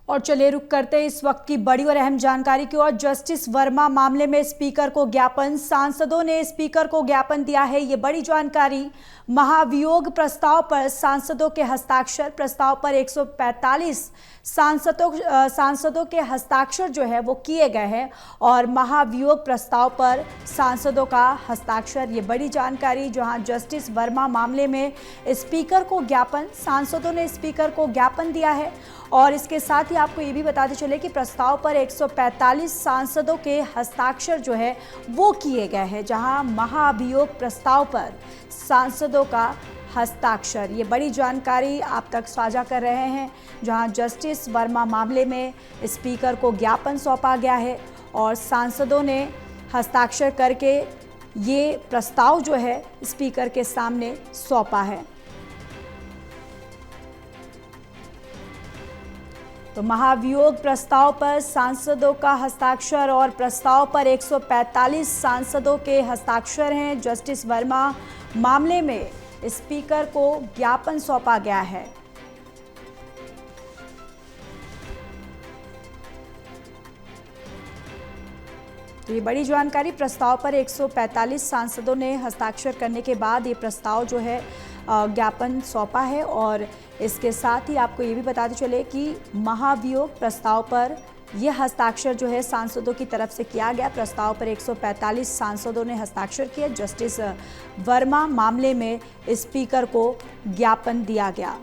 और चलिए रुक करते हैं इस वक्त की बड़ी और अहम जानकारी की ओर। जस्टिस वर्मा मामले में स्पीकर को ज्ञापन, सांसदों ने स्पीकर को ज्ञापन दिया है। ये बड़ी जानकारी। महाभियोग प्रस्ताव पर सांसदों के हस्ताक्षर, प्रस्ताव पर 145 सांसदों के हस्ताक्षर जो है वो किए गए हैं और महाभियोग प्रस्ताव पर सांसदों का हस्ताक्षर। ये बड़ी जानकारी, जहां जस्टिस वर्मा मामले में स्पीकर को ज्ञापन, सांसदों ने स्पीकर को ज्ञापन दिया है। और इसके साथ ही आपको ये भी बताते चले कि प्रस्ताव पर 145 सांसदों के हस्ताक्षर जो है वो किए गए हैं, जहां महाभियोग प्रस्ताव पर सांसदों का हस्ताक्षर। ये बड़ी जानकारी आप तक साझा कर रहे हैं, जहां जस्टिस वर्मा मामले में स्पीकर को ज्ञापन सौंपा गया है और सांसदों ने हस्ताक्षर करके ये प्रस्ताव जो है स्पीकर के सामने सौंपा है। तो महाभियोग प्रस्ताव पर सांसदों का हस्ताक्षर और प्रस्ताव पर 145 सांसदों के हस्ताक्षर हैं। जस्टिस वर्मा मामले में स्पीकर को ज्ञापन सौंपा गया है। तो ये बड़ी जानकारी, प्रस्ताव पर 145 सांसदों ने हस्ताक्षर करने के बाद ये प्रस्ताव जो है ज्ञापन सौंपा है। और इसके साथ ही आपको ये भी बताते चले कि महाभियोग प्रस्ताव पर यह हस्ताक्षर जो है सांसदों की तरफ से किया गया। प्रस्ताव पर 145 सांसदों ने हस्ताक्षर किए। जस्टिस वर्मा मामले में स्पीकर को ज्ञापन दिया गया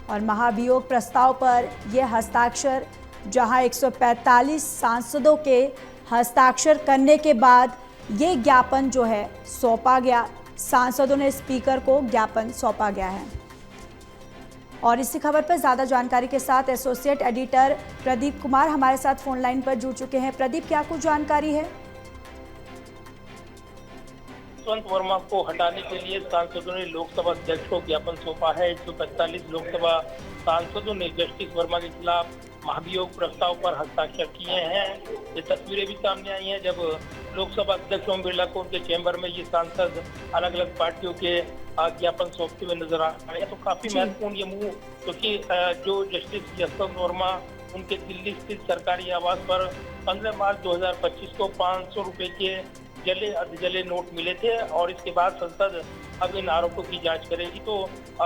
और महाभियोग प्रस्ताव पर यह हस्ताक्षर, जहां 145 सांसदों के हस्ताक्षर करने के बाद ये ज्ञापन जो है सौंपा गया। सांसदों ने स्पीकर को ज्ञापन सौंपा गया है। और इसी खबर पर ज्यादा जानकारी के साथ एसोसिएट एडिटर प्रदीप कुमार हमारे साथ फोन लाइन पर जुड़ चुके हैं। प्रदीप, क्या कुछ जानकारी है? यशवंत वर्मा को हटाने के लिए सांसदों ने लोकसभा अध्यक्ष को ज्ञापन सौंपा है। 145 लोकसभा सांसदों ने जस्टिस वर्मा के खिलाफ महाभियोग प्रस्ताव पर हस्ताक्षर किए हैं। ये तस्वीरें भी सामने आई हैं जब लोकसभा अध्यक्ष ओम बिरला को उनके चैम्बर में ये सांसद अलग अलग पार्टियों के ज्ञापन सौंपते हुए नजर आ रहे हैं। तो काफी महत्वपूर्ण ये मूव, क्योंकि जो जस्टिस यशवंत वर्मा उनके दिल्ली स्थित सरकारी आवास पर 15 मार्च 2025 को 500 रुपए के जले अर्धजले नोट मिले थे और इसके बाद संसद अब इन आरोपों की जांच करेगी। तो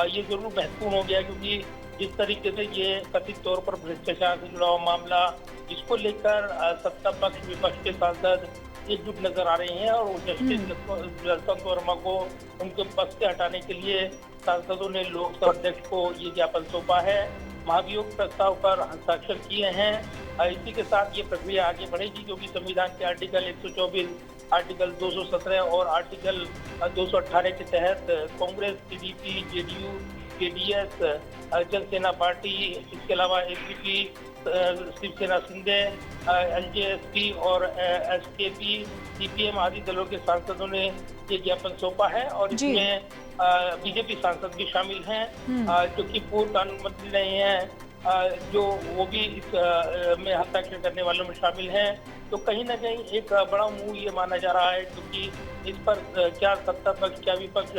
ये जरूर महत्वपूर्ण हो गया, क्योंकि जिस तरीके से ये कथित तौर पर भ्रष्टाचार से जुड़ा हुआ मामला, जिसको लेकर सत्ता पक्ष विपक्ष के सांसद एकजुट नजर आ रहे हैं और जस्टिस यशवंत वर्मा को उनके पद से हटाने के लिए सांसदों ने लोकसभा अध्यक्ष को ये ज्ञापन सौंपा है। महाभियोग प्रस्ताव पर हस्ताक्षर किए हैं। इसी के साथ ये प्रक्रिया आगे बढ़ेगी, जो कि संविधान के आर्टिकल 124, आर्टिकल 217 और आर्टिकल 218 के तहत कांग्रेस, टीडीपी, जेडीयू, जेडीएस, जन सेना पार्टी, इसके अलावा एसपीपी, शिवसेना शिंदे, एलजेएसपी और एसकेपी, सीपीएम आदि दलों के सांसदों ने ये ज्ञापन सौंपा है। और इसमें बीजेपी सांसद भी शामिल हैं, जो कि पूर्व कानून मंत्री रहे हैं, जो वो भी इस में हस्ताक्षर करने वालों में शामिल हैं। तो कहीं ना कहीं एक बड़ा मूव ये माना जा रहा है, क्योंकि इस पर क्या सत्ता पक्ष क्या विपक्ष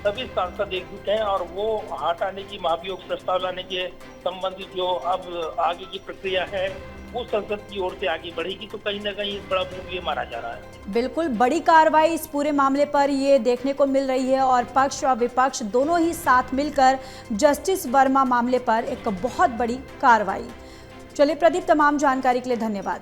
सभी सांसद एकजुट हैं और वो हटाने की, महाभियोग प्रस्ताव लाने के संबंधित जो अब आगे की प्रक्रिया है वो संसद की ओर से आगे बढ़ेगी। तो कहीं ना कहीं एक बड़ा मूव ये माना जा रहा है। बिल्कुल बड़ी कार्रवाई इस पूरे मामले पर ये देखने को मिल रही है और पक्ष और विपक्ष दोनों ही साथ मिलकर जस्टिस वर्मा मामले पर एक बहुत बड़ी कार्रवाई। चलिए प्रदीप, तमाम जानकारी के लिए धन्यवाद।